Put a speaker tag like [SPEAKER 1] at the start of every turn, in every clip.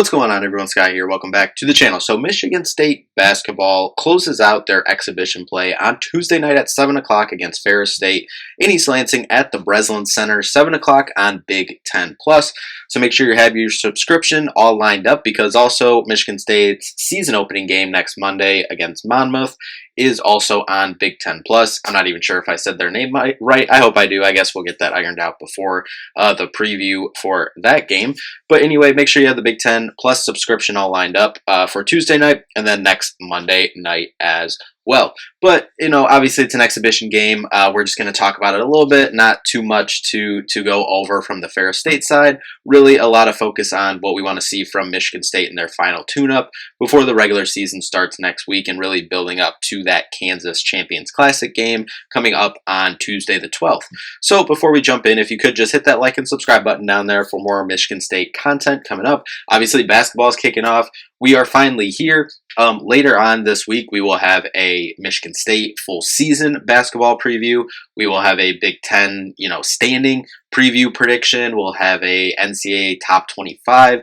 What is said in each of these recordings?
[SPEAKER 1] What's going on, everyone? Sky here. Welcome back to the channel. So Michigan State basketball closes out their exhibition play on Tuesday night at 7 o'clock against Ferris State in East Lansing at the Breslin Center, 7 o'clock on Big Ten Plus. So make sure you have your subscription all lined up, because also Michigan State's season opening game next Monday against Monmouth is also on Big Ten Plus. I'm not even sure if I said their name right. I hope I do. I guess we'll get that ironed out before the preview for that game. But anyway, make sure you have the Big Ten Plus subscription all lined up for Tuesday night and then next Monday night as well. But, you know, obviously it's an exhibition game. We're just going to talk about it a little bit, not too much to go over from the Ferris State side. Really a lot of focus on what we want to see from Michigan State in their final tune-up before the regular season starts next week, and really building up to that Kansas Champions Classic game coming up on Tuesday the 12th. So before we jump in, if you could just hit that like and subscribe button down there for more Michigan State content coming up. Obviously basketball is kicking off. We are finally here. Later on this week, we will have a Michigan State full season basketball preview. We will have a Big Ten, standing preview prediction. We'll have a NCAA top 25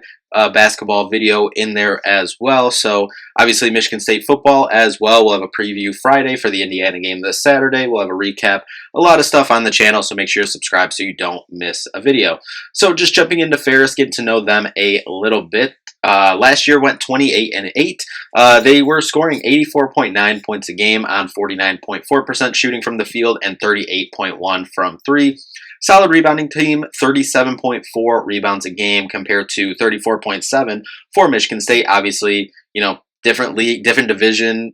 [SPEAKER 1] basketball video in there as well. So obviously Michigan State football as well. We'll have a preview Friday for the Indiana game this Saturday. We'll have a recap, a lot of stuff on the channel. So make sure to subscribe so you don't miss a video. So just jumping into Ferris, getting to know them a little bit. Last year went 28-8. They were scoring 84.9 points a game on 49.4% shooting from the field and 38.1 from three. Solid rebounding team, 37.4 rebounds a game compared to 34.7 for Michigan State. Obviously, different league, different division,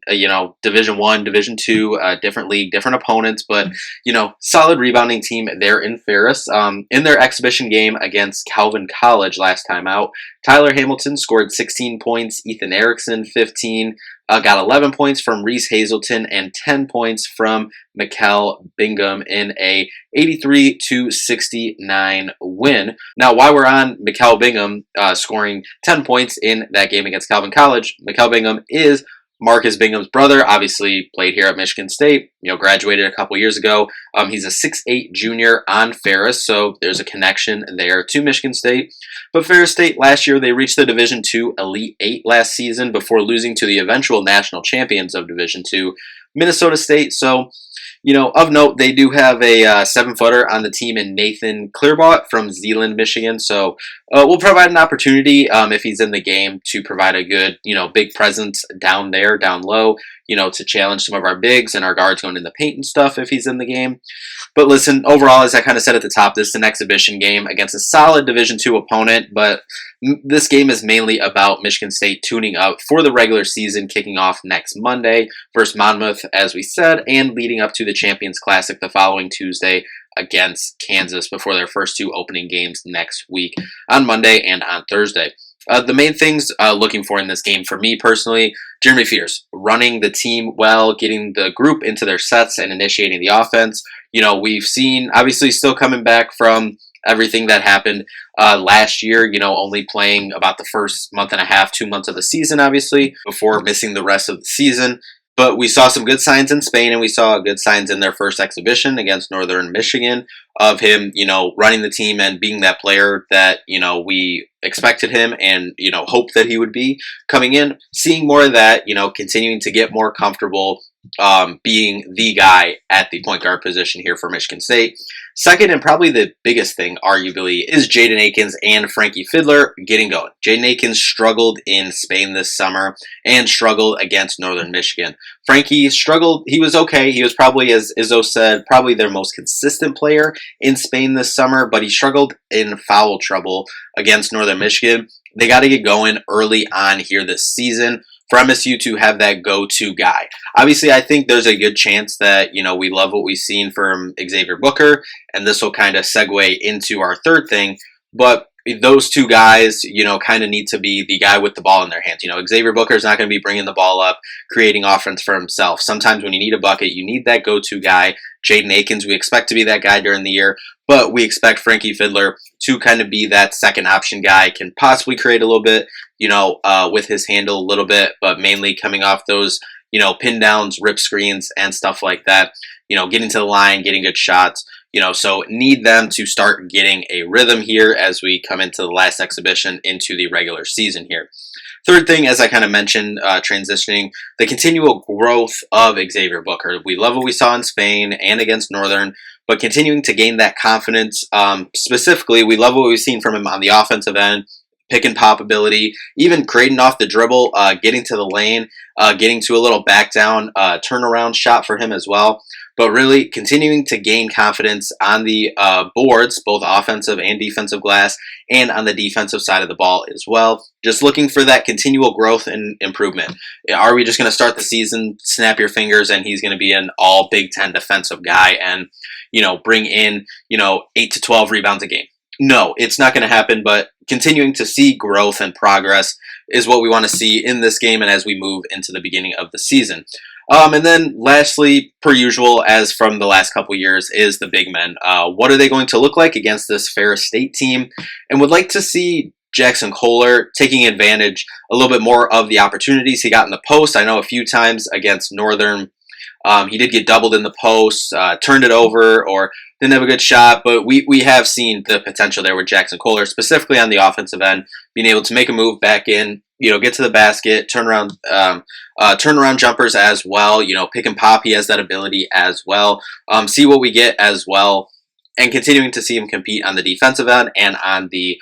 [SPEAKER 1] Division I, Division II, different league, different opponents, but, solid rebounding team there in Ferris. In their exhibition game against Calvin College last time out, Tyler Hamilton scored 16 points, Ethan Erickson 15, got 11 points from Reese Hazelton and 10 points from Mikal Bingham in a 83-69 win. Now, while we're on Mikal Bingham scoring 10 points in that game against Calvin College, Mikal Bingham is Marcus Bingham's brother. Obviously played here at Michigan State, graduated a couple years ago. He's a 6'8 junior on Ferris, so there's a connection there to Michigan State. But Ferris State last year, they reached the Division II Elite 8 last season before losing to the eventual national champions of Division II, Minnesota State. So, of note, they do have a 7-footer on the team in Nathan Clearbot from Zeeland, Michigan. So we'll provide an opportunity if he's in the game to provide a good, big presence down there, down low, to challenge some of our bigs and our guards going in the paint and stuff if he's in the game. But listen, overall, as I kind of said at the top, this is an exhibition game against a solid Division II opponent, but this game is mainly about Michigan State tuning up for the regular season kicking off next Monday versus Monmouth, as we said, and leading up to the Champions Classic the following Tuesday against Kansas before their first two opening games next week on Monday and on Thursday. The main things looking for in this game for me personally, Jeremy Fears, running the team well, getting the group into their sets and initiating the offense. We've seen, obviously still coming back from everything that happened last year, only playing about the first month and a half, 2 months of the season, obviously, before missing the rest of the season. But we saw some good signs in Spain, and we saw good signs in their first exhibition against Northern Michigan of him, running the team and being that player that, we expected him and, hoped that he would be coming in. Seeing more of that, continuing to get more comfortable being the guy at the point guard position here for Michigan State. Second, and probably the biggest thing, arguably, is Jaden Akins and Frankie Fiddler getting going. Jaden Akins struggled in Spain this summer and struggled against Northern Michigan. Frankie struggled. He was okay. He was probably, as Izzo said, probably their most consistent player in Spain this summer, but he struggled in foul trouble against Northern Michigan. They got to get going early on here this season for MSU to have that go-to guy. Obviously, I think there's a good chance that, we love what we've seen from Xavier Booker, and this will kind of segue into our third thing, but those two guys, kind of need to be the guy with the ball in their hands. Xavier Booker is not going to be bringing the ball up, creating offense for himself. Sometimes when you need a bucket, you need that go-to guy. Jaden Akins, we expect to be that guy during the year, but we expect Frankie Fiddler to kind of be that second option guy, can possibly create a little bit, with his handle a little bit, but mainly coming off those, pin downs, rip screens, and stuff like that. Getting to the line, getting good shots. So need them to start getting a rhythm here as we come into the last exhibition into the regular season here. Third thing, as I kind of mentioned, transitioning, the continual growth of Xavier Booker. We love what we saw in Spain and against Northern, but continuing to gain that confidence. Specifically, we love what we've seen from him on the offensive end, pick and pop ability, even creating off the dribble, getting to the lane, getting to a little back down turnaround shot for him as well. But really continuing to gain confidence on the boards, both offensive and defensive glass, and on the defensive side of the ball as well. Just looking for that continual growth and improvement. Are we just going to start the season, snap your fingers, and he's going to be an all Big Ten defensive guy and, bring in, 8 to 12 rebounds a game? No, it's not going to happen, but continuing to see growth and progress is what we want to see in this game and as we move into the beginning of the season. And then lastly, per usual, as from the last couple years, is the big men. What are they going to look like against this Ferris State team? And would like to see Jackson Kohler taking advantage a little bit more of the opportunities he got in the post. I know a few times against Northern, he did get doubled in the post, turned it over, or didn't have a good shot, but we have seen the potential there with Jackson Kohler, specifically on the offensive end, being able to make a move back in, get to the basket, turn around jumpers as well, pick and pop, he has that ability as well. See what we get as well, and continuing to see him compete on the defensive end and on the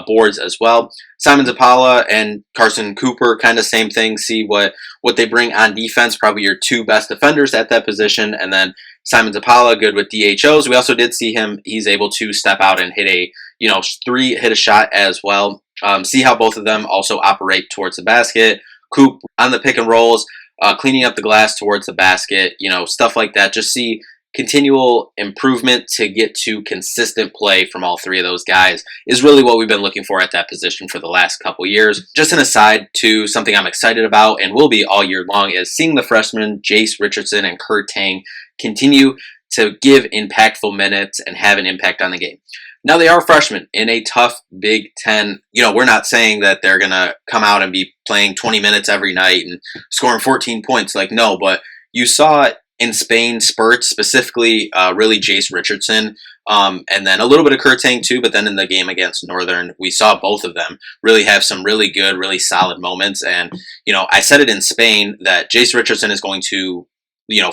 [SPEAKER 1] boards as well. Simon Zapala and Carson Cooper, kind of same thing. See what they bring on defense. Probably your two best defenders at that position. And then Simon Zapala, good with DHOs. We also did see him. He's able to step out and hit a shot as well. See how both of them also operate towards the basket. Coop on the pick and rolls, cleaning up the glass towards the basket, stuff like that. Just see continual improvement to get to consistent play from all three of those guys is really what we've been looking for at that position for the last couple years. Just an aside to something I'm excited about and will be all year long is seeing the freshmen Jace Richardson and Kurt Tang continue to give impactful minutes and have an impact on the game. Now, they are freshmen in a tough Big Ten. We're not saying that they're going to come out and be playing 20 minutes every night and scoring 14 points. No, but you saw it in Spain spurts, specifically really Jace Richardson, and then a little bit of Kurt Tang too, but then in the game against Northern, we saw both of them really have some really good, really solid moments. And, I said it in Spain that Jace Richardson is going to,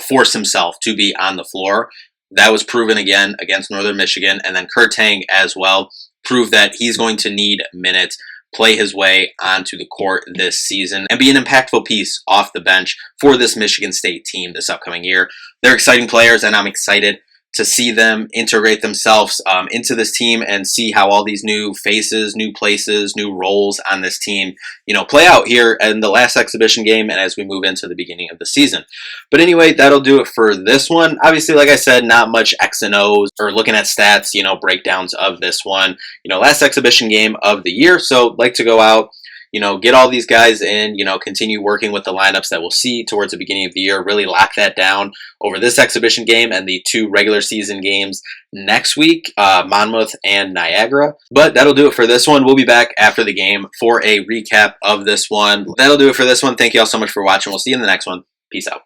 [SPEAKER 1] force himself to be on the floor. That was proven again against Northern Michigan. And then Kurt Tang as well proved that he's going to need minutes, play his way onto the court this season, and be an impactful piece off the bench for this Michigan State team this upcoming year. They're exciting players, and I'm excited to see them integrate themselves into this team and see how all these new faces, new places, new roles on this team, play out here in the last exhibition game and as we move into the beginning of the season. But anyway, that'll do it for this one. Obviously, like I said, not much X and O's or looking at stats, breakdowns of this one. Last exhibition game of the year. So like to go out, get all these guys in, continue working with the lineups that we'll see towards the beginning of the year, really lock that down over this exhibition game and the two regular season games next week, Monmouth and Niagara. But that'll do it for this one. We'll be back after the game for a recap of this one. That'll do it for this one. Thank you all so much for watching. We'll see you in the next one. Peace out.